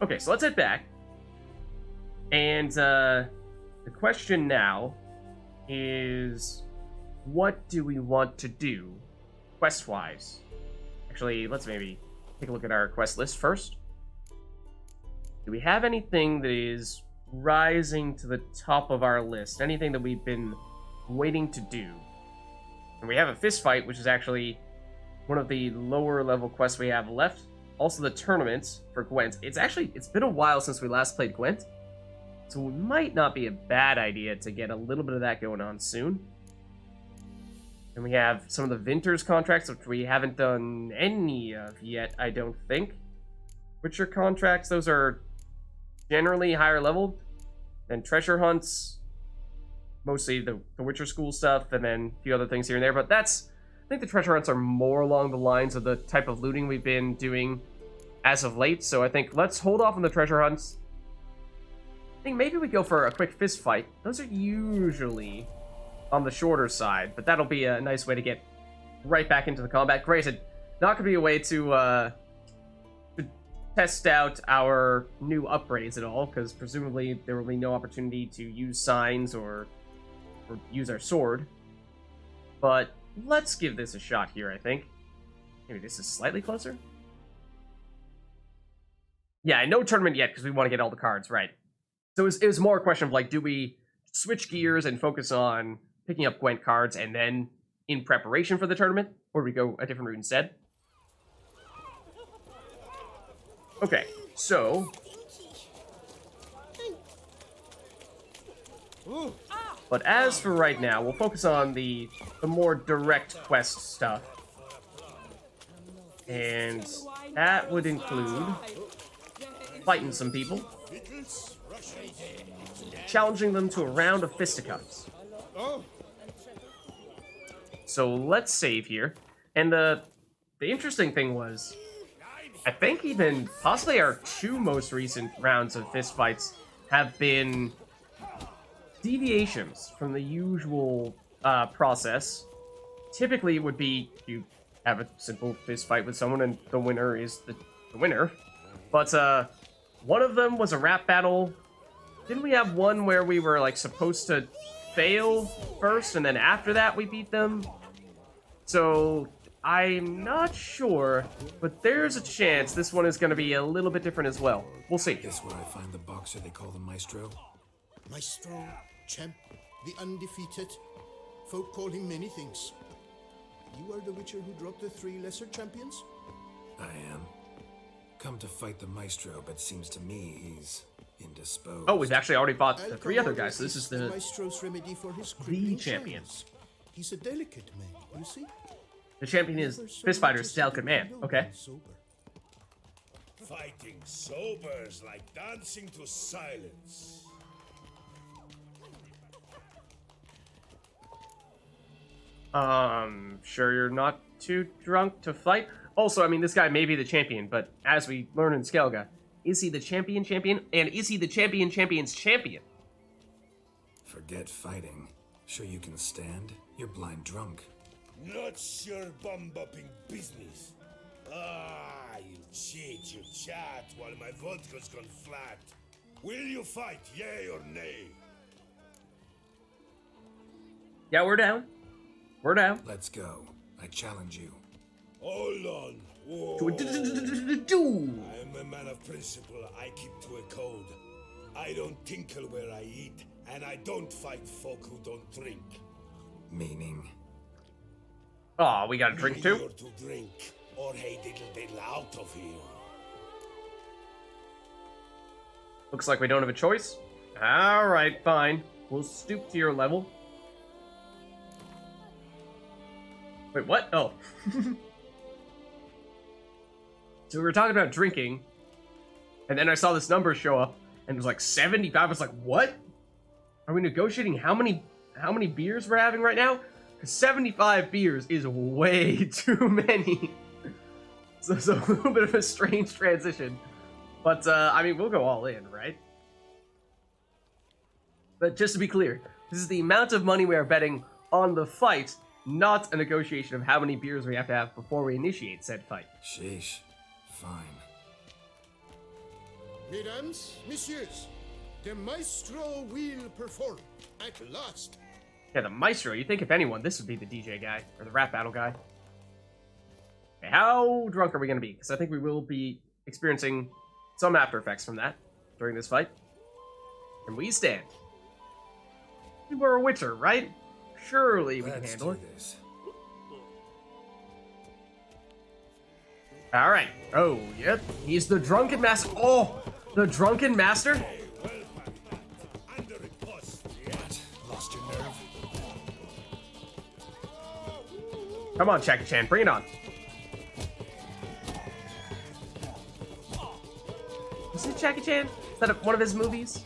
Okay, so let's head back. And the question now is, what do we want to do quest-wise? Actually, let's maybe take a look at our quest list first. Do we have anything that is rising to the top of our list? Anything that we've been waiting to do? And we have a fist fight, which is actually one of the lower level quests we have left. Also the tournament for Gwent. It's been a while since we last played Gwent, so it might not be a bad idea to get a little bit of that going on soon. And we have some of the Vinters contracts, which we haven't done any of yet, I don't think. Witcher contracts, those are generally higher level than treasure hunts. Mostly the Witcher school stuff, and then a few other things here and there. But I think the treasure hunts are more along the lines of the type of looting we've been doing as of late. So I think let's hold off on the treasure hunts. I think maybe we go for a quick fist fight. Those are usually on the shorter side, but that'll be a nice way to get right back into the combat. Granted, not going to be a way to test out our new upgrades at all, because presumably there will be no opportunity to use signs or use our sword. But let's give this a shot here, I think. Maybe this is slightly closer? Yeah, no tournament yet, because we want to get all the cards, right. So it was more a question of, like, do we switch gears and focus on picking up Gwent cards and then in preparation for the tournament? Or do we go a different route instead? Okay, so... But as for right now, we'll focus on the more direct quest stuff. And that would include fighting some people, challenging them to a round of fisticuffs. So let's save here. And the interesting thing was, I think even possibly our two most recent rounds of fistfights have been deviations from the usual process. Typically it would be you have a simple fist fight with someone and the winner is the winner. But one of them was a rap battle. Didn't we have one where we were like supposed to fail first and then after that we beat them? So I'm not sure, but there's a chance this one is going to be a little bit different as well. We'll see. Guess where I find the boxer they call the Maestro? Maestro, champ, the undefeated. Folk call him many things. You are the Witcher who dropped the 3 lesser champions? I am. Come to fight the Maestro, but seems to me he's indisposed. Oh, we've actually already fought the 3 other guys, so this is the Maestro's remedy for his champion. shines. He's a delicate man, you see? The champion is Fistfighter's delicate man. Okay. Fighting sober is like dancing to silence. Sure you're not too drunk to fight? Also, I mean, this guy may be the champion, but as we learn in Skellige, is he the champion? And is he the champion's champion? Forget fighting. Sure you can stand? You're blind drunk. Not your bum-bopping business. You cheat, you chat, while my vodka's gone flat. Will you fight, yay or nay? Yeah, we're down. We're down. Let's go. I challenge you. Hold on. Whoa. Do I'm a man of principle. I keep to a code. I don't tinkle where I eat, and I don't fight folk who don't drink. Meaning? Oh, we got a drink too? You're to drink, or hey diddle out of here. Looks like we don't have a choice. Alright, fine. We'll stoop to your level. Wait, what? Oh. So we were talking about drinking, and then I saw this number show up, and it was like 75. I was like, what? Are we negotiating how many beers we're having right now? Because 75 beers is way too many. So it's a little bit of a strange transition. But, I mean, we'll go all in, right? But just to be clear, this is the amount of money we are betting on the fight, not a negotiation of how many beers we have to have before we initiate said fight. Sheesh. Fine. Mesdames, messieurs, the maestro will perform at last. Yeah, the maestro. You think if anyone, this would be the DJ guy or the rap battle guy. Okay, how drunk are we gonna be? Because I think we will be experiencing some after effects from that during this fight. And we stand. We're a Witcher, right? Surely we can Let's handle do it. this. All right. Oh, yep. He's the drunken master. Oh, the drunken master. Under a post, What? Lost your nerve? Come on, Jackie Chan, bring it on. Is it Jackie Chan? Is that one of his movies?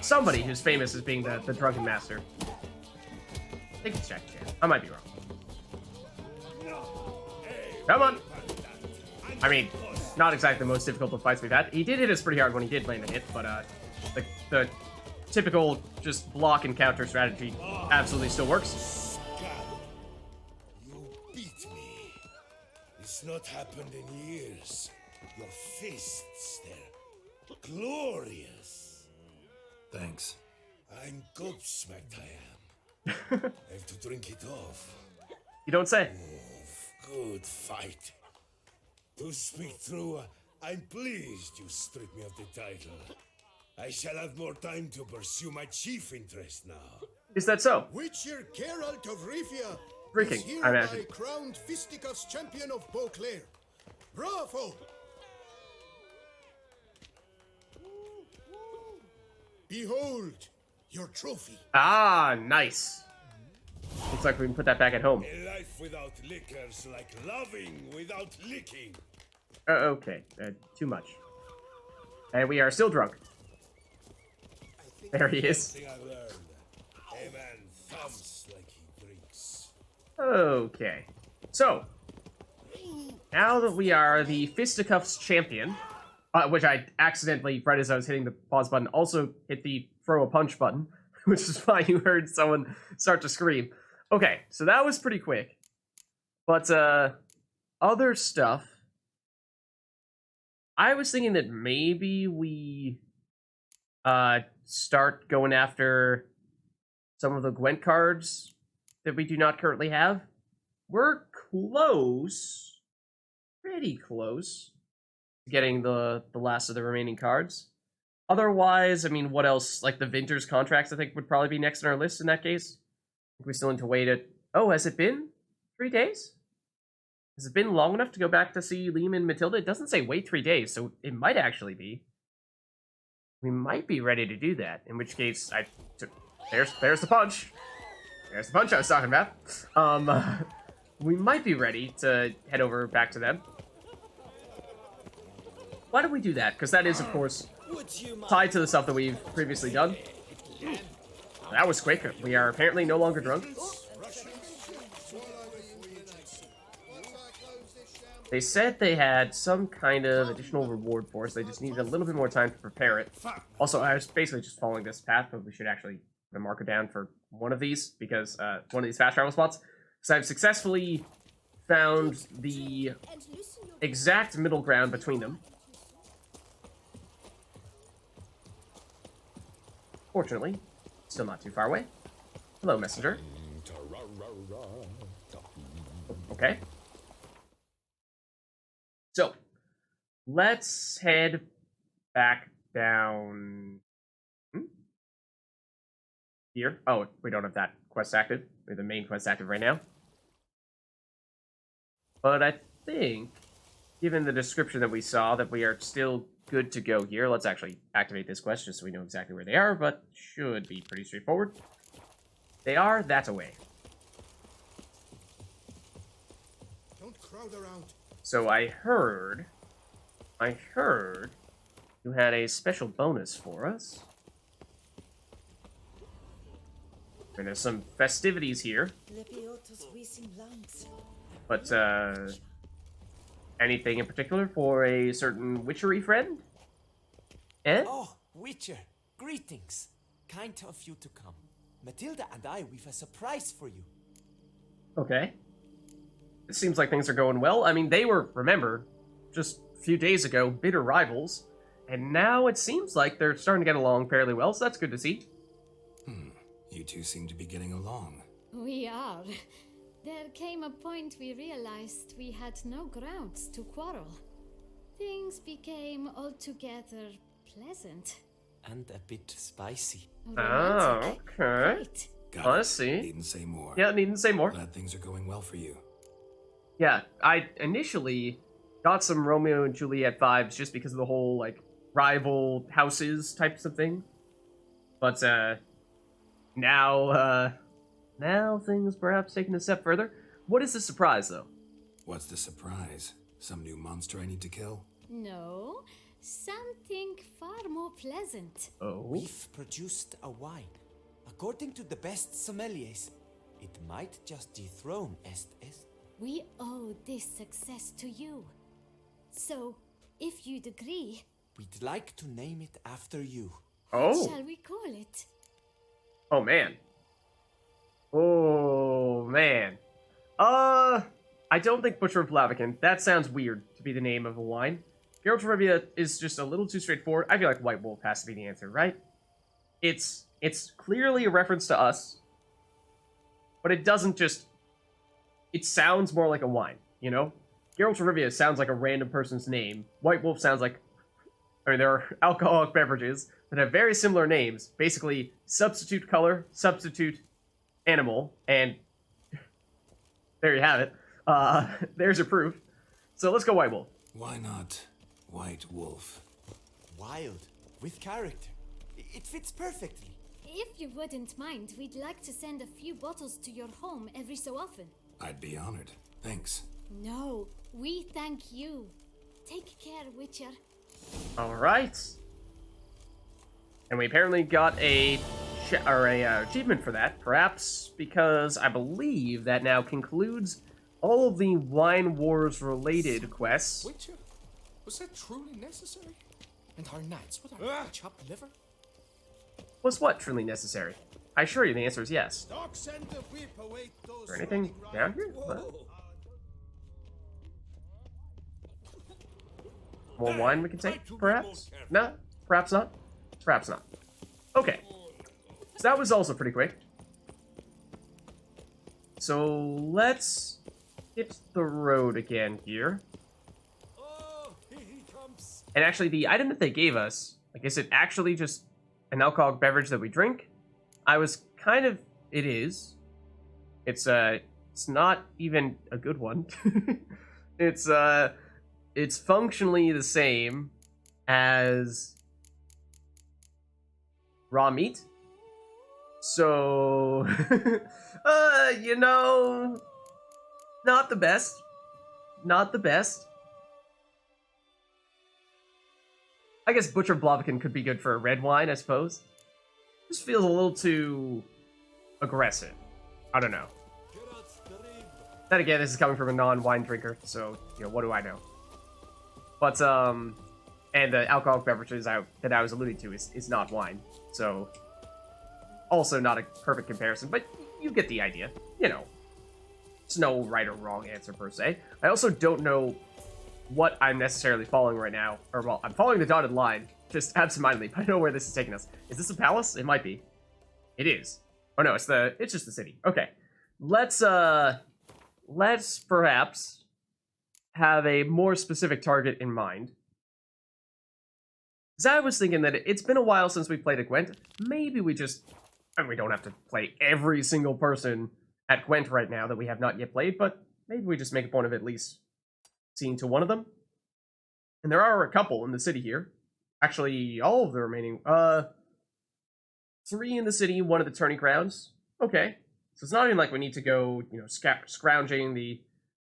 Somebody who's famous as being the drunken master. I think it's Jackie Chan. I might be wrong. Come on. I mean, not exactly the most difficult of fights we've had. He did hit us pretty hard when he did land a hit, but the typical just block and counter strategy absolutely still works. you beat me. It's not happened in years. Your fists, they're glorious. Thanks. I'm gobsmacked, I am. I have to drink it off. You don't say. Good fight. To speak true, I'm pleased you stripped me of the title. I shall have more time to pursue my chief interest now. Is that so? Witcher Geralt of Rivia Drinking, is I hereby imagine. crowned Fisticuffs champion of Beauclair. Bravo! Behold your trophy. Ah, nice. Looks like we can put that back at home. A life without liquor's like loving without licking. Okay, too much. And we are still drunk. There he is. Thing I learned. A man thumps like he drinks. Okay. So, now that we are the Fisticuffs champion, which I accidentally, right as I was hitting the pause button, also hit the throw a punch button, which is why you heard someone start to scream. Okay, so that was pretty quick. But, other stuff. I was thinking that maybe we, start going after some of the Gwent cards that we do not currently have. We're close. Pretty close to getting the last of the remaining cards. Otherwise, I mean, what else? Like the Vinter's contracts, I think, would probably be next on our list in that case. I think we still need to wait it. Oh, has it been 3 days? Has it been long enough to go back to see Liam and Matilda? It doesn't say wait 3 days, so it might actually be. We might be ready to do that. In which case, there's the punch. There's the punch I was talking about. We might be ready to head over back to them. Why don't we do that? Because that is, of course, tied to the stuff that we've previously done. That was quick. We are apparently no longer drunk. They said they had some kind of additional reward for us. They just needed a little bit more time to prepare it. Also, I was basically just following this path, but we should actually put a marker down for one of these, because one of these fast travel spots. So I've successfully found the exact middle ground between them. Fortunately, still not too far away. Hello, messenger. Okay. So, let's head back down here. Oh, we don't have that quest active. We have the main quest active right now. But I think, given the description that we saw, that we are still good to go here. Let's actually activate this quest just so we know exactly where they are, but should be pretty straightforward. They are that away. Don't crowd around. So I heard you had a special bonus for us. And there's some festivities here. But, anything in particular for a certain witchery friend? Eh? Oh, Witcher, greetings. Kind of you to come. Matilda and I, we've a surprise for you. Okay. It seems like things are going well. I mean, they were, remember, just a few days ago, bitter rivals, and now it seems like they're starting to get along fairly well, so that's good to see. You two seem to be getting along. We are. There came a point we realized we had no grounds to quarrel. Things became altogether pleasant. And a bit spicy. Romantic. Oh, okay. Great. Got I it. see. Needn't say more. Yeah, needn't say more. Glad things are going well for you. Yeah, I initially got some Romeo and Juliet vibes just because of the whole, like, rival houses types of thing. But, now things perhaps taking a step further. What is the surprise, though? What's the surprise? Some new monster I need to kill? No, something far more pleasant. Oh? We've produced a wine. According to the best sommeliers, it might just dethrone Estes. We owe this success to you. So, if you'd agree, We'd like to name it after you. Oh! shall we call it? Oh, man. Oh, man. I don't think Butcher of Blaviken. That sounds weird to be the name of a wine. Geralt of Rivia is just a little too straightforward. I feel like White Wolf has to be the answer, right? It's clearly a reference to us, but it doesn't just... It sounds more like a wine, you know? Geralt of Rivia sounds like a random person's name. White Wolf sounds like... I mean, there are alcoholic beverages that have very similar names. Basically, substitute color, substitute animal, and there you have it. There's your proof. So let's go White Wolf. Why not White Wolf? Wild, with character. It fits perfectly. If you wouldn't mind, we'd like to send a few bottles to your home every so often. I'd be honored. Thanks. No, we thank you. Take care, Witcher. Alright. And we apparently got a achievement for that, perhaps because I believe that now concludes all of the Wine Wars related quests. Witcher? Was that truly necessary? And our knights, what are they, chopped liver? Was what truly necessary? I assure you the answer is yes. Dogs and the whip await those Is there anything running down riot. here? Whoa. What? More wine we can take, perhaps? No, perhaps not. Perhaps not. Okay. So that was also pretty quick. So let's hit the road again here. Oh, here he comes. And actually, the item that they gave us, like, is it actually just an alcoholic beverage that we drink? I was kind of... It is. It's not even a good one. It's functionally the same as raw meat. So, you know, not the best. Not the best. I guess Butcher of Blaviken could be good for a red wine, I suppose. Just feels a little too aggressive. I don't know. Then again, this is coming from a non-wine drinker, so, you know, what do I know? But, and the alcoholic beverages that I was alluding to is not wine, so also not a perfect comparison, but you get the idea, you know. There's no right or wrong answer, per se. I also don't know what I'm necessarily following right now, or, well, I'm following the dotted line, just absentmindedly, but I know where this is taking us. Is this a palace? It might be. It is. Oh no, it's just the city. Okay. Let's perhaps have a more specific target in mind. Because I was thinking that it's been a while since we played at Gwent. Maybe we just... I mean, we don't have to play every single person at Gwent right now that we have not yet played, but maybe we just make a point of at least seeing to one of them. And there are a couple in the city here. Actually, all of the remaining... 3 in the city, 1 at the tourney grounds. Okay. So it's not even like we need to go, you know, scrounging the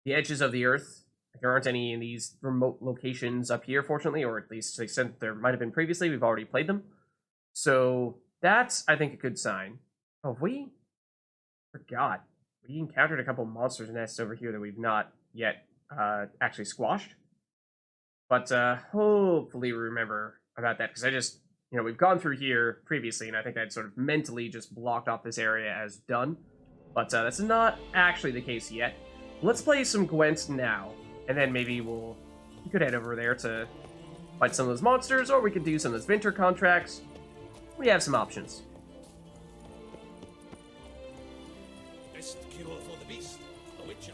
edges of the earth. There aren't any in these remote locations up here, fortunately, or at least to the extent there might have been previously. We've already played them. So that's, I think, a good sign. Oh, we forgot. We encountered a couple monsters' nests over here that we've not yet actually squashed. But hopefully we remember about that, because I just, you know, we've gone through here previously, and I think I'd sort of mentally just blocked off this area as done. But that's not actually the case yet. Let's play some Gwent now, and then maybe we'll we could head over there to fight some of those monsters, or we could do some of those winter contracts. We have some options. Best cure for the beast, a witcher.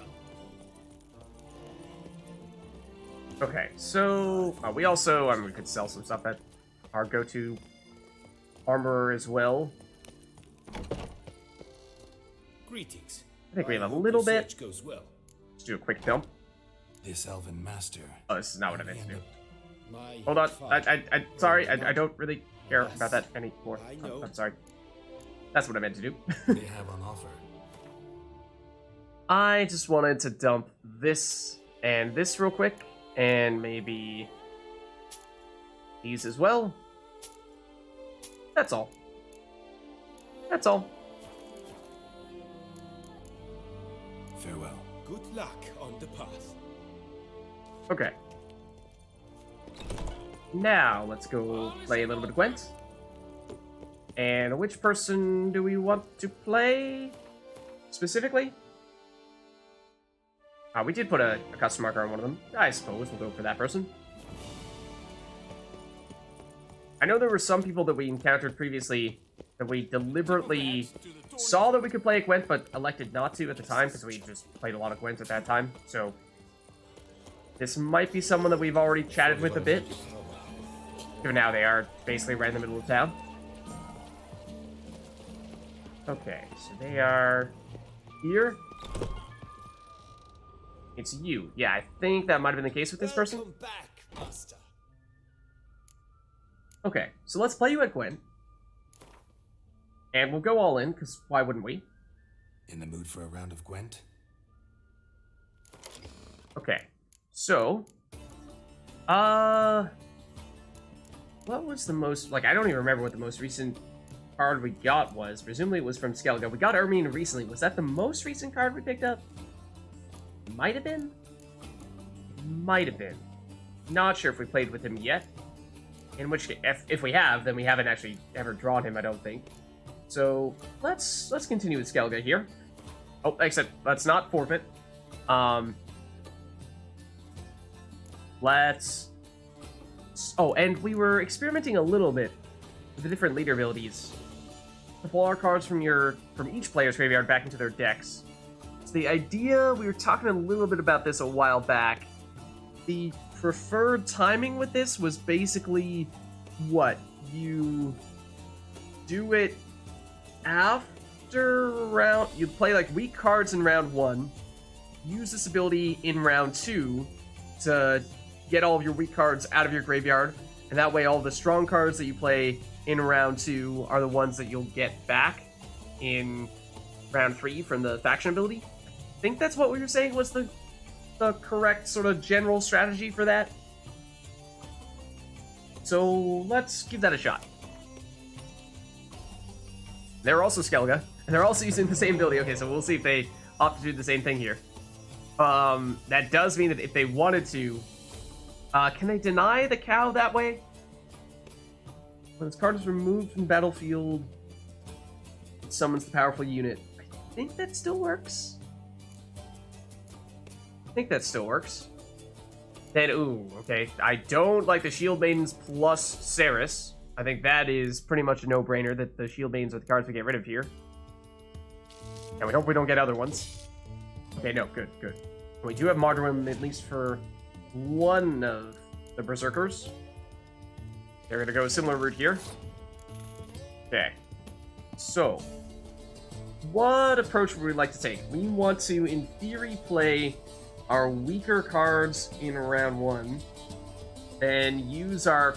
Okay, so we also, we could sell some stuff at our go-to armorer as well. Greetings. I think we have a hope little your bit. search goes well. Let's do a quick dump. This elven master. Oh, this is not what I meant to do. My Hold on. father Sorry, was I don't really care about that anymore. I know. I'm sorry. That's what I meant to do. They have on offer. I just wanted to dump this and this real quick, and maybe these as well. That's all. That's all. Farewell. Good luck on the path. Okay. Now, let's go play a little bit of Gwent. And which person do we want to play specifically? We did put a custom marker on one of them. I suppose we'll go for that person. I know there were some people that we encountered previously that we deliberately saw that we could play a Gwent, but elected not to at the time because we just played a lot of Gwent at that time. So this might be someone that we've already chatted with a bit. Even now, they are basically right in the middle of town. Okay, so they are here. It's you. Yeah, I think that might have been the case with this person. Welcome back, master. Okay, so let's play you at Gwent. And we'll go all in, because why wouldn't we? In the mood for a round of Gwent? Okay, so... what was the most... Like, I don't even remember what the most recent card we got was. Presumably it was from Skellige. We got Ermine recently. Was that the most recent card we picked up? Might have been? Might have been. Not sure if we played with him yet. In which case, if we have, then we haven't actually ever drawn him, I don't think. So, let's continue with Skellige here. Oh, except, let's not forfeit. Let's... Oh, and we were experimenting a little bit with the different leader abilities. To pull our cards from each player's graveyard back into their decks. So the idea, we were talking a little bit about this a while back. The preferred timing with this was basically what? You do it after round... You play like weak cards in round 1. Use this ability in round 2 to get all of your weak cards out of your graveyard, and that way all the strong cards that you play in round 2 are the ones that you'll get back in round 3 from the faction ability. I think that's what we were saying was the correct sort of general strategy for that. So let's give that a shot. They're also Skellige, and they're also using the same ability. Okay, so we'll see if they opt to do the same thing here. That does mean that if they wanted to, can they deny the cow that way? When this card is removed from the battlefield, it summons the powerful unit. I think that still works. I think that still works. Then, ooh, okay. I don't like the Shield Maidens plus Ceres. I think that is pretty much a no-brainer that the Shield Maidens are the cards we get rid of here. And we hope we don't get other ones. Okay, no, good, good. We do have Martyrdom at least for one of the Berserkers. They're going to go a similar route here. Okay. So, what approach would we like to take? We want to, in theory, play our weaker cards in round 1, then use our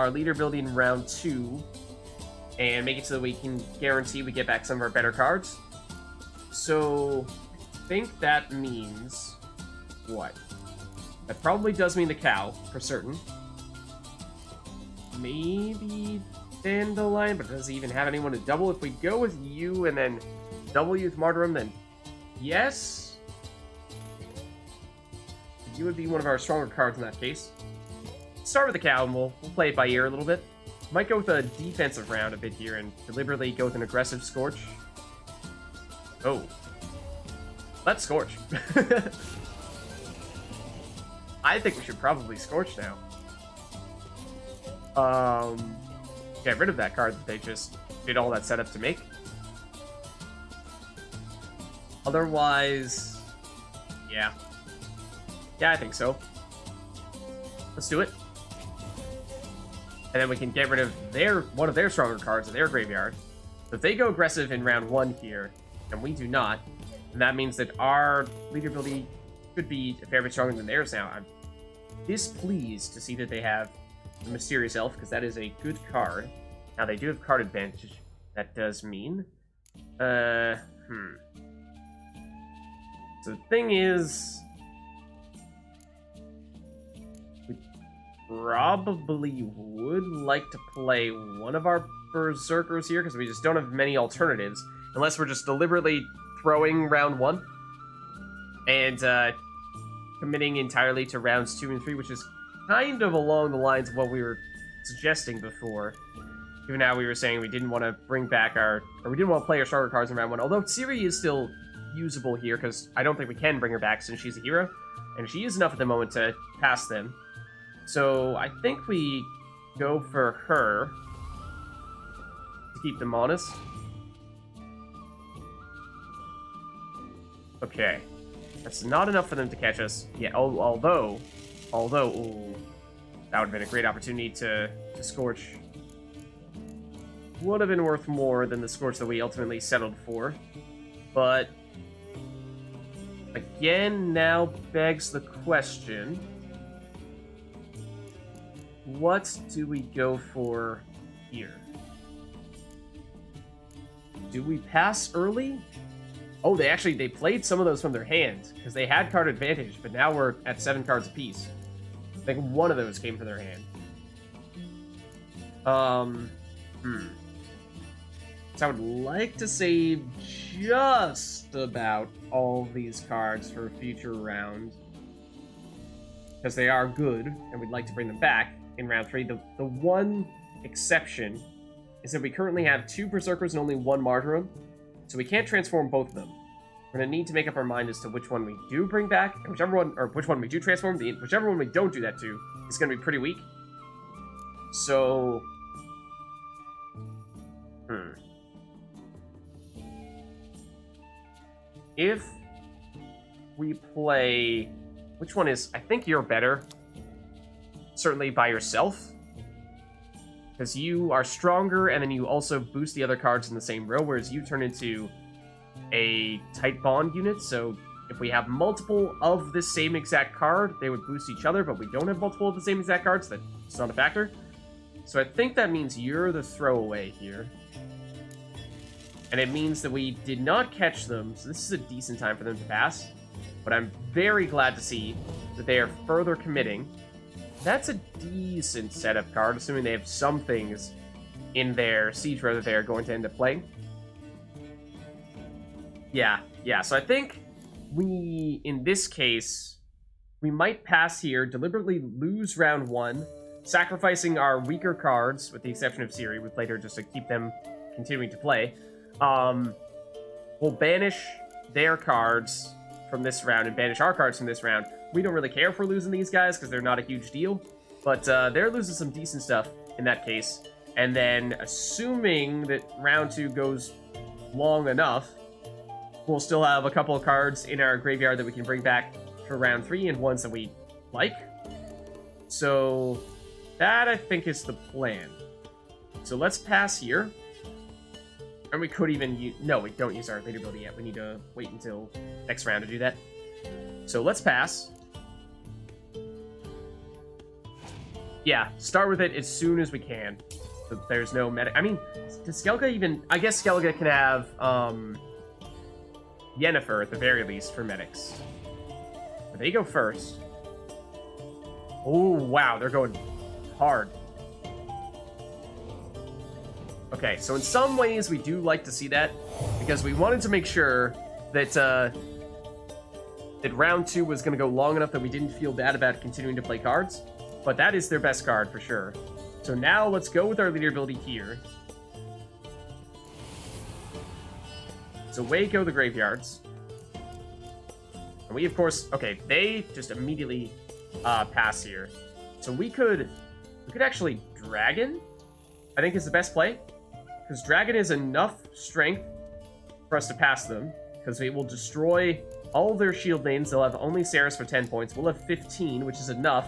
leader ability in round 2, and make it so that we can guarantee we get back some of our better cards. So, I think that means... what? That probably does mean the cow, for certain. Maybe Dandelion, but does he even have anyone to double? If we go with you and then double you with Martyrdom, then yes. You would be one of our stronger cards in that case. Start with the cow, and we'll play it by ear a little bit. Might go with a defensive round a bit here and deliberately go with an aggressive Scorch. Oh. Let's Scorch. I think we should probably Scorch now. Get rid of that card that they just did all that setup to make. Otherwise, yeah. Yeah, I think so. Let's do it. And then we can get rid of one of their stronger cards in their graveyard. So if they go aggressive in round 1 here, and we do not, then that means that our leader ability could be a fair bit stronger than theirs now. I'm displeased to see that they have the Mysterious Elf, because that is a good card. Now, they do have card advantage. That does mean... So the thing is... we probably would like to play one of our Berserkers here, because we just don't have many alternatives. Unless we're just deliberately throwing round 1. And, committing entirely to rounds 2 and 3, which is kind of along the lines of what we were suggesting before. Even now we were saying we didn't want to bring back we didn't want to play our stronger cards in round 1. Although Ciri is still usable here, because I don't think we can bring her back since she's a hero. And she is enough at the moment to pass them. So I think we go for her to keep them honest. Okay. That's not enough for them to catch us. Yeah, although, ooh, that would have been a great opportunity to Scorch. Would have been worth more than the Scorch that we ultimately settled for. But, again, now begs the question, what do we go for here? Do we pass early? Oh, they played some of those from their hands, because they had card advantage, but now we're at 7 cards apiece. I think one of those came from their hand. So I would like to save just about all these cards for a future round, because they are good, and we'd like to bring them back in round 3. The one exception is that we currently have 2 Berserkers and only 1 Martyrum, so we can't transform both of them. We're going to need to make up our mind as to which one we do bring back, and which one we do transform. Whichever one we don't do that to is going to be pretty weak. So... if we play... which one is... I think you're better. Certainly by yourself. Because you are stronger, and then you also boost the other cards in the same row, whereas you turn into a tight bond unit. So if we have multiple of the same exact card, they would boost each other, but we don't have multiple of the same exact cards. That's not a factor. So I think that means you're the throwaway here. And it means that we did not catch them, so this is a decent time for them to pass. But I'm very glad to see that they are further committing. That's a decent setup card, assuming they have some things in their siege row that they are going to end up playing. Yeah, so I think we, in this case, we might pass here, deliberately lose round 1, sacrificing our weaker cards, with the exception of Ciri. We played her just to keep them continuing to play. We'll banish their cards from this round and banish our cards from this round. We don't really care if we're losing these guys because they're not a huge deal, but they're losing some decent stuff in that case. And then, assuming that round 2 goes long enough, we'll still have a couple of cards in our graveyard that we can bring back for round 3 and ones that we like. So that, I think, is the plan. So let's pass here. And we could even use... no, we don't use our leader ability yet. We need to wait until next round to do that. So let's pass. Yeah, start with it as soon as we can. So there's no meta... I mean, does Skellige even... I guess Skellige can have, Yennefer, at the very least, for medics. But they go first. Oh, wow, they're going hard. Okay, so in some ways we do like to see that, because we wanted to make sure that that round 2 was going to go long enough that we didn't feel bad about continuing to play cards, but that is their best card for sure. So now let's go with our leader ability here. So away go the graveyards. And we, of course, okay, they just immediately pass here. So we could actually Dragon, I think is the best play. Because Dragon is enough strength for us to pass them. Because it will destroy all their shield mains. They'll have only Ceres for 10 points. We'll have 15, which is enough.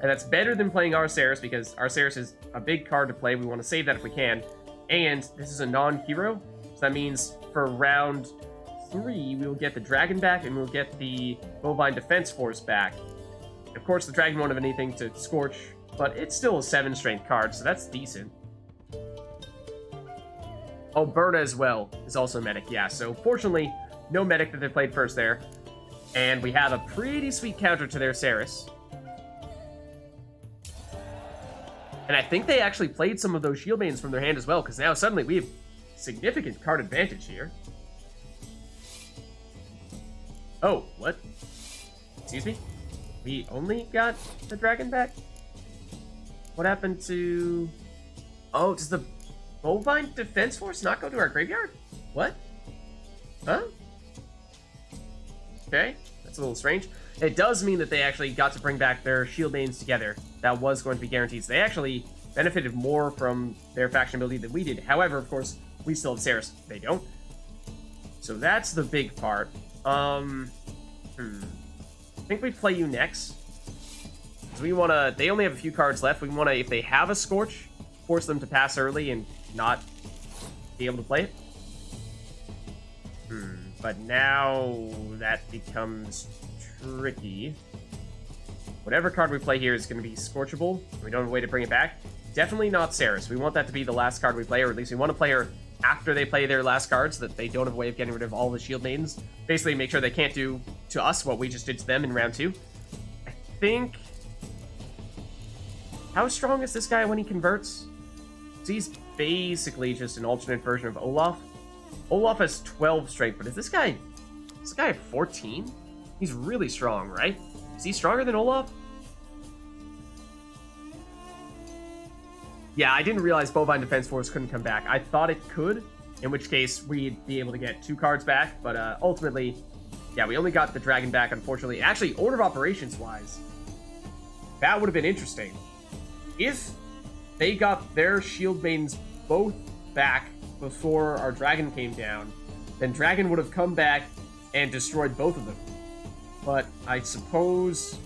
And that's better than playing our Ceres, because our Ceres is a big card to play. We want to save that if we can. And this is a non-hero. So that means for round 3, we will get the Dragon back, and we'll get the Bovine Defense Force back. Of course, the Dragon won't have anything to Scorch, but it's still a 7 strength card, so that's decent. Oh, Berta as well is also medic, yeah. So fortunately, no medic that they played first there. And we have a pretty sweet counter to their Ceres. And I think they actually played some of those shield mains from their hand as well, because now suddenly we have significant card advantage here. Oh, what? Excuse me? We only got the Dragon back? What happened to... Oh, does the Bovine Defense Force not go to our graveyard? What? Huh? Okay, that's a little strange. It does mean that they actually got to bring back their shield mains together. That was going to be guaranteed. So they actually benefited more from their faction ability than we did. However, of course, we still have Ceres. They don't. So that's the big part. I think we play you next. Because we want to... They only have a few cards left. We want to, if they have a Scorch, force them to pass early and not be able to play it. But now that becomes tricky. Whatever card we play here is going to be Scorchable. We don't have a way to bring it back. Definitely not Ceres. We want that to be the last card we play, or at least we want to play her after they play their last cards, so that they don't have a way of getting rid of all the shield maidens. Basically make sure they can't do to us what we just did to them in round 2. I think... How strong is this guy when he converts? So he's basically just an alternate version of Olaf. Olaf has 12 strength, but is this guy at 14? He's really strong, right? Is he stronger than Olaf? Yeah, I didn't realize Bovine Defense Force couldn't come back. I thought it could, in which case we'd be able to get 2 cards back, but ultimately, yeah, we only got the Dragon back, unfortunately. Actually, Order of Operations-wise, that would have been interesting. If they got their shield maidens both back before our Dragon came down, then Dragon would have come back and destroyed both of them. But I suppose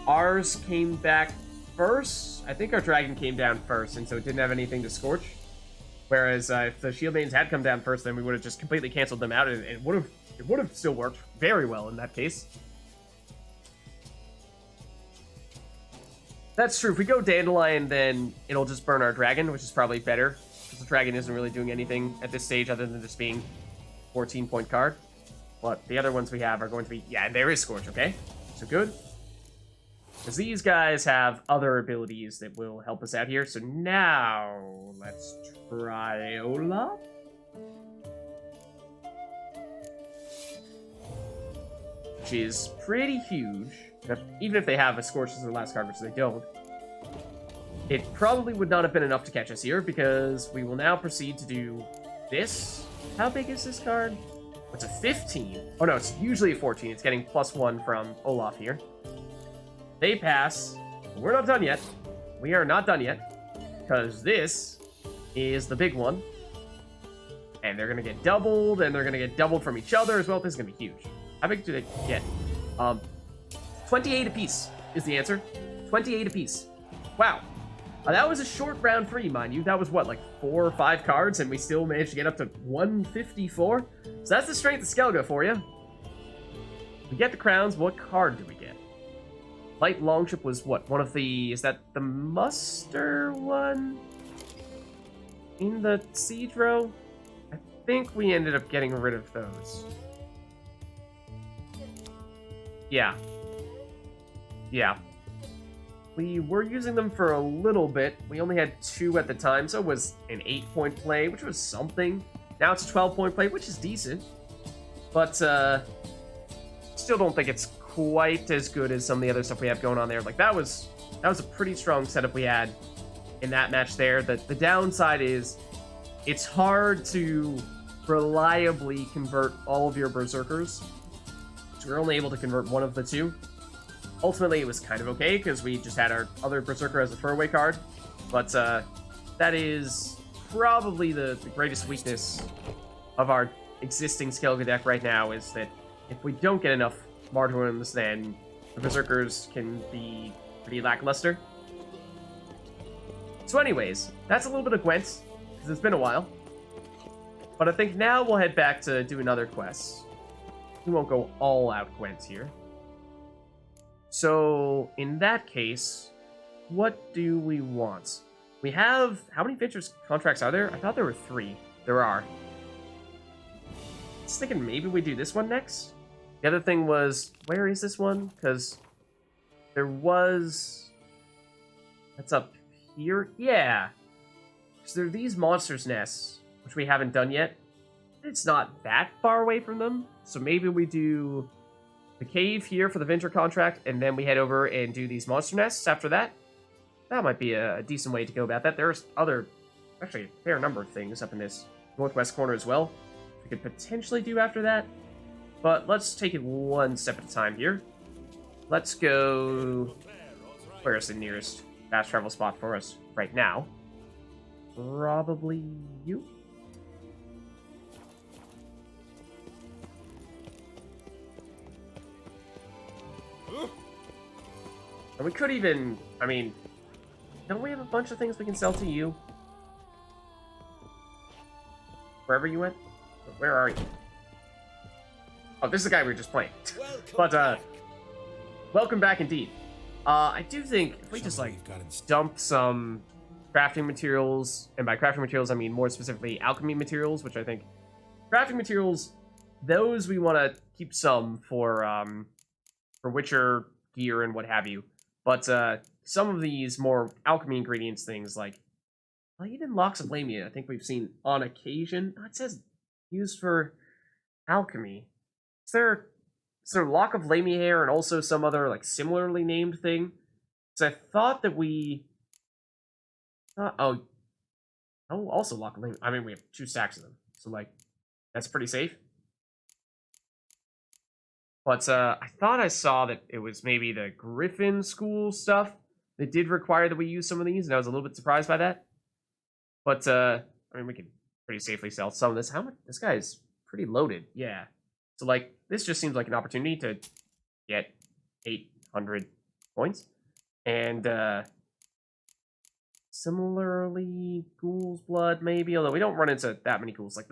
ours came back first. I think our Dragon came down first, and so it didn't have anything to Scorch. Whereas if the shield maidens had come down first, then we would have just completely canceled them out, and it would have still worked very well in that case. That's true. If we go Dandelion, then it'll just burn our Dragon, which is probably better, because the Dragon isn't really doing anything at this stage other than just being 14-point card. But the other ones we have are going to be... Yeah, and there is Scorch, okay? So good. Because these guys have other abilities that will help us out here. So now, let's try Olaf. Which is pretty huge. Even if they have a Scorch as their last card, which they don't. It probably would not have been enough to catch us here, because we will now proceed to do this. How big is this card? It's a 15. Oh no, it's usually a 14. It's getting +1 from Olaf here. They pass. We're not done yet. We are not done yet, because this is the big one. And they're going to get doubled, and they're going to get doubled from each other as well. This is going to be huge. How big do they get? 28 apiece is the answer. 28 apiece. Wow. That was a short round 3, mind you. That was, what, like 4 or 5 cards, and we still managed to get up to 154? So that's the strength of Skellige for you. We get the crowns. What card do we get? Light Longship was what? One of the... Is that the muster one? In the siege row? I think we ended up getting rid of those. Yeah. Yeah. We were using them for a little bit. We only had 2 at the time, so it was an 8-point play, which was something. Now it's a 12-point play, which is decent. But, still don't think it's quite as good as some of the other stuff we have going on there. Like, that was a pretty strong setup we had in that match there. The downside is it's hard to reliably convert all of your Berserkers. So we're only able to convert one of the 2. Ultimately, it was kind of okay, because we just had our other Berserker as a throwaway card. But that is probably the greatest weakness of our existing Skellige deck right now, is that if we don't get enough Martyrums, then the Berserkers can be pretty lackluster. So anyways, that's a little bit of Gwent, because it's been a while. But I think now we'll head back to do another quest. We won't go all out Gwent here. So, in that case, what do we want? We have... How many Ventures contracts are there? I thought there were 3. There are. I was thinking maybe we do this one next. The other thing was... Where is this one? Because there was... That's up here? Yeah. Because there are these monsters' nests, which we haven't done yet. It's not that far away from them. So maybe we do the cave here for the Venture contract, and then we head over and do these monster nests after that. That might be a decent way to go about that. There's actually a fair number of things up in this northwest corner as well we could potentially do after that. But let's take it one step at a time here. Let's go... Where's the nearest fast travel spot for us right now? Probably you? And we could even, I mean, don't we have a bunch of things we can sell to you? Wherever you went? Where are you? Oh, this is the guy we were just playing. But, welcome back indeed. I do think if we just, like, dump some crafting materials, and by crafting materials, I mean more specifically alchemy materials, which I think crafting materials, those we want to keep some for Witcher gear and what have you. But some of these more alchemy ingredients things, like, well, even Locks of Lamia, I think we've seen on occasion. Oh, it says used for alchemy. Is there Lock of Lamia hair and also some other, like, similarly named thing? Because I thought that we... oh, also Lock of Lamia. I mean, we have 2 stacks of them. So, like, that's pretty safe. But I thought I saw that it was maybe the Griffin School stuff that did require that we use some of these, and I was a little bit surprised by that. But, I mean, we can pretty safely sell some of this. How much? This guy is pretty loaded. Yeah. So, like, this just seems like an opportunity to get 800 points. And, similarly, Ghoul's Blood, maybe, although we don't run into that many ghouls. Like,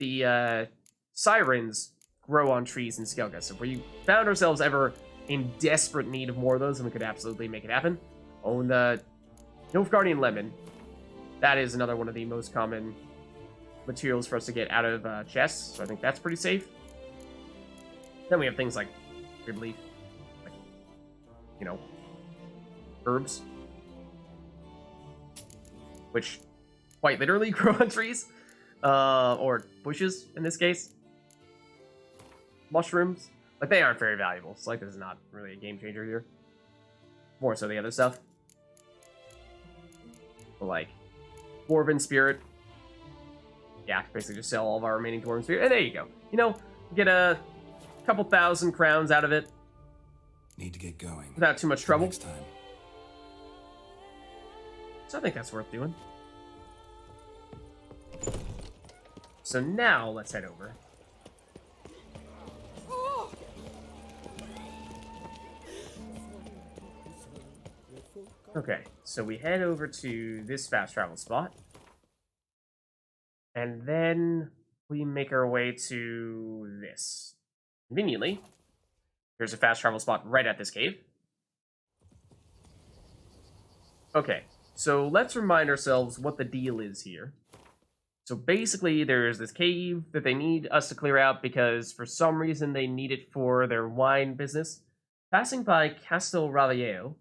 the Sirens grow on trees in Skellige, so if we found ourselves ever in desperate need of more of those, then we could absolutely make it happen. Own the Nilfgaardian Lemon. That is another one of the most common materials for us to get out of chests, so I think that's pretty safe. Then we have things like Rib Leaf, like, you know, herbs, which quite literally grow on trees, or bushes in this case. Mushrooms, like, they aren't very valuable, so, like, this is not really a game changer here. More so the other stuff. But, like, Dwarven Spirit. Yeah, basically just sell all of our remaining Dwarven Spirit, and there you go. You know, get a couple thousand crowns out of it. Need to get going. Without too much trouble. Next time. So I think that's worth doing. So now, let's head over. Okay, so we head over to this fast travel spot. And then we make our way to this. Conveniently, there's a fast travel spot right at this cave. Okay, so let's remind ourselves what the deal is here. So basically, there's this cave that they need us to clear out because for some reason they need it for their wine business. Passing by Castel Ravalleo,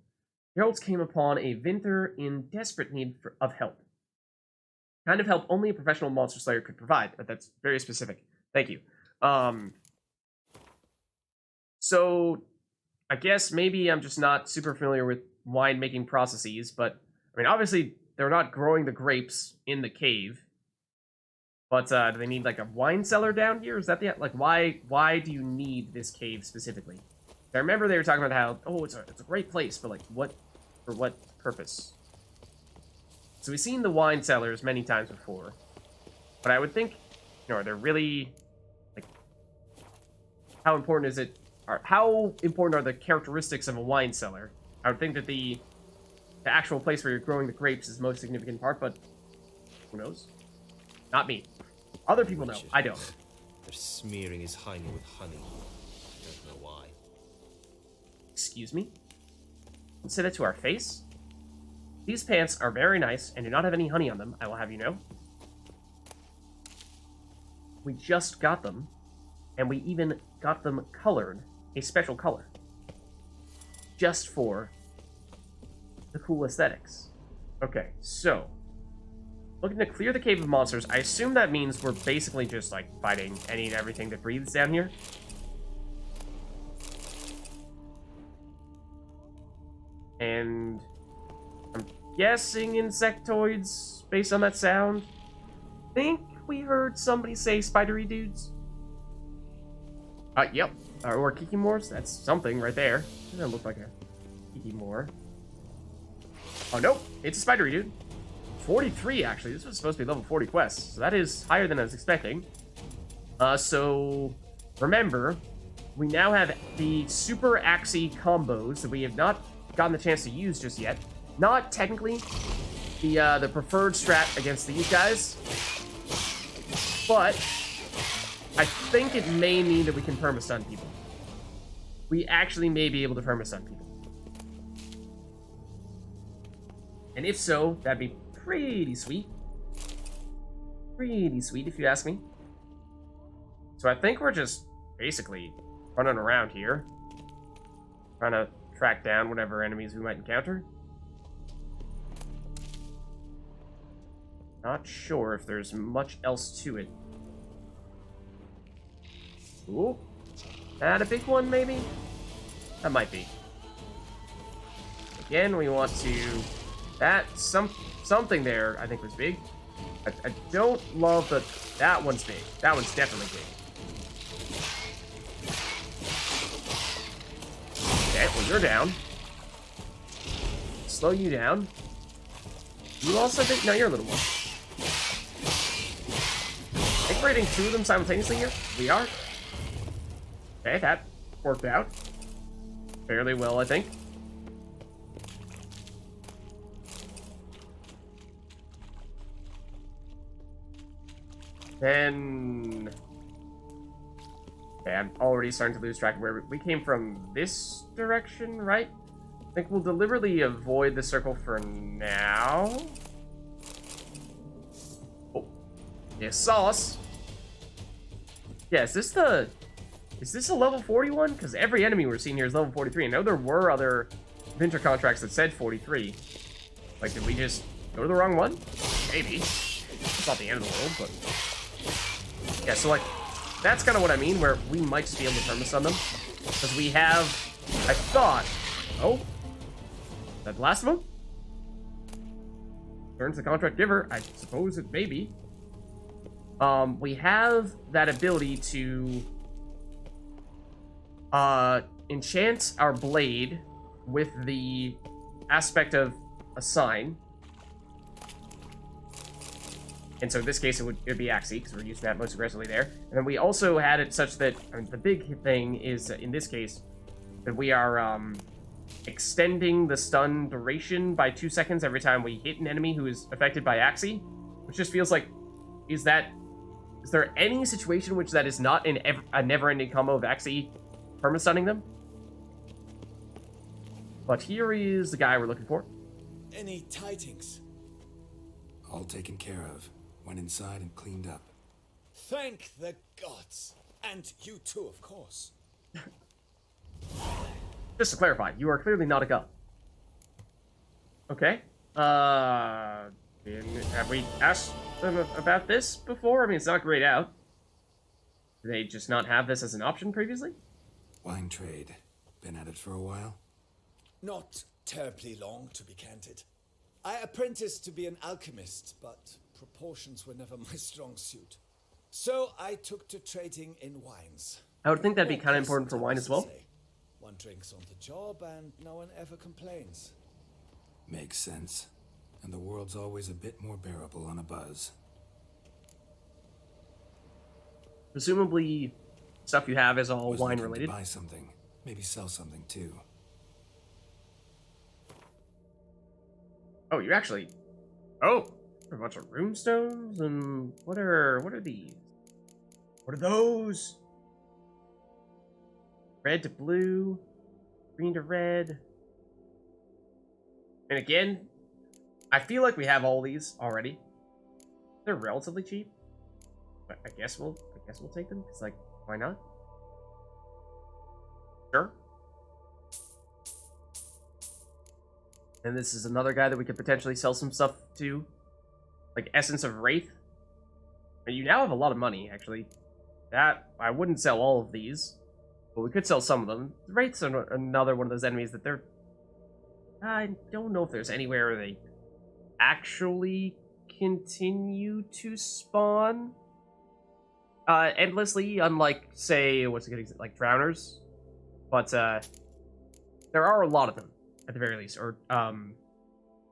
heralds came upon a Vinter in desperate need of help. Kind of help only a professional monster slayer could provide, but that's very specific. Thank you. So, I guess maybe I'm just not super familiar with wine-making processes, but, I mean, obviously, they're not growing the grapes in the cave. But, do they need, like, a wine cellar down here? Is that the... Like, why do you need this cave specifically? I remember they were talking about how, oh, it's a great place, but like, for what purpose? So we've seen the wine cellars many times before, but I would think, are there really, like, how important is it, or how important are the characteristics of a wine cellar? I would think that the actual place where you're growing the grapes is the most significant part, but who knows? Not me. Other people know. I don't. They're smearing his hymen with honey. I don't know why. Excuse me? Don't say that to our face. These pants are very nice and do not have any honey on them, I will have you know. We just got them, and we even got them colored, a special color. Just for the cool aesthetics. Okay, so looking to clear the cave of monsters. I assume that means we're basically just like fighting any and everything that breathes down here. And I'm guessing insectoids based on that sound. I think we heard somebody say spidery dudes. Yep. Or Kikimores. That's something right there. Doesn't that look like a Kikimore? Oh, nope. It's a spidery dude. 43, actually. This was supposed to be level 40 quests. So that is higher than I was expecting. So, remember, we now have the super axie combos that we have not gotten the chance to use just yet. Not technically the preferred strat against these guys, but I think it may mean that we can perma-stun people. We actually may be able to perma-stun people. And if so, that'd be pretty sweet. Pretty sweet, if you ask me. So I think we're just basically running around here, trying to track down whatever enemies we might encounter. Not sure if there's much else to it. Ooh. That a big one, maybe? That might be. Again, we want to... Something there, I think, was big. I don't love the... That one's big. That one's definitely big. Okay, well, you're down. Slow you down. You also think... No, you're a little one. I think we're hitting two of them simultaneously here. We are. Okay, that worked out fairly well, I think. Then... Okay, I'm already starting to lose track of where we came from. This direction, right? I think we'll deliberately avoid the circle for now. Oh. Yeah, saw us. Yeah, is this a level 41? Because every enemy we're seeing here is level 43. I know there were other Winter contracts that said 43. Like, did we just go to the wrong one? Maybe. It's not the end of the world, but... Yeah, so, like, that's kind of what I mean, where we might just be able to perma-stun them. Because we have, I thought... Oh? Is that the last of them? Turns the contract giver. I suppose it may be. We have that ability to... enchant our blade with the aspect of a sign. And so in this case, it would be Axie, because we're using that most aggressively there. And then we also had it such that, I mean, the big thing is, in this case, that we are extending the stun duration by 2 seconds every time we hit an enemy who is affected by Axie. Which just feels like, is there any situation in which that is not a never-ending combo of Axie perma-stunning them? But here is the guy we're looking for. Any tidings? All taken care of. Went inside and cleaned up. Thank the gods. And you too, of course. Just to clarify, you are clearly not a god. Okay. Have we asked them about this before? I mean, it's not grayed out. Did they just not have this as an option previously? Wine trade. Been at it for a while? Not terribly long, to be candid. I apprenticed to be an alchemist, but proportions were never my strong suit. So I took to trading in wines. I would think that'd be More kind of important pleasant, for wine I as well. must say. One drinks on the job and no one ever complains. Makes sense. And the world's always a bit more bearable on a buzz. Presumably, stuff you have is all Was wine looking to related. buy something. Maybe sell something too. Oh, you actually... Oh! A bunch of runestones? And what are these? What are those? Red to blue. Green to red. And again, I feel like we have all these already. They're relatively cheap. But I guess we'll take them. It's like, why not? Sure. And this is another guy that we could potentially sell some stuff to. Like Essence of Wraith. And you now have a lot of money, actually. That, I wouldn't sell all of these. But we could sell some of them. The Wraiths are another one of those enemies that they're... I don't know if there's anywhere they actually continue to spawn endlessly, unlike, say, what's a good example, like Drowners. But there are a lot of them, at the very least. Or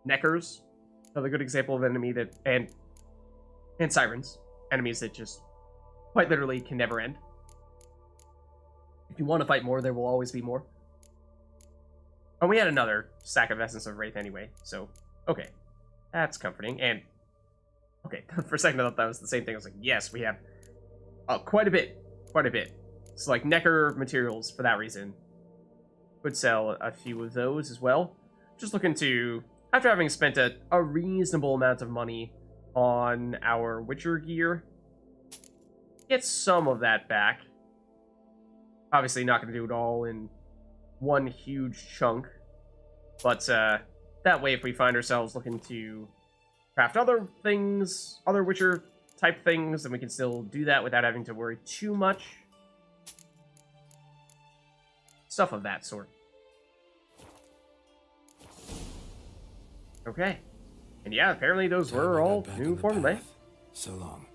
Neckers, another good example of an enemy that, and Sirens, enemies that just quite literally can never end. If you want to fight more, there will always be more. And we had another stack of Essence of Wraith anyway, so, okay. That's comforting, and, okay, for a second I thought that was the same thing. I was like, yes, we have quite a bit. So, like, Necker materials, for that reason. Could sell a few of those as well. Just looking to, after having spent a reasonable amount of money on our Witcher gear, get some of that back. Obviously not going to do it all in one huge chunk, but that way if we find ourselves looking to craft other things, other Witcher type things, then we can still do that without having to worry too much. Stuff of that sort. Okay. And yeah, apparently those were all new formulae. So long.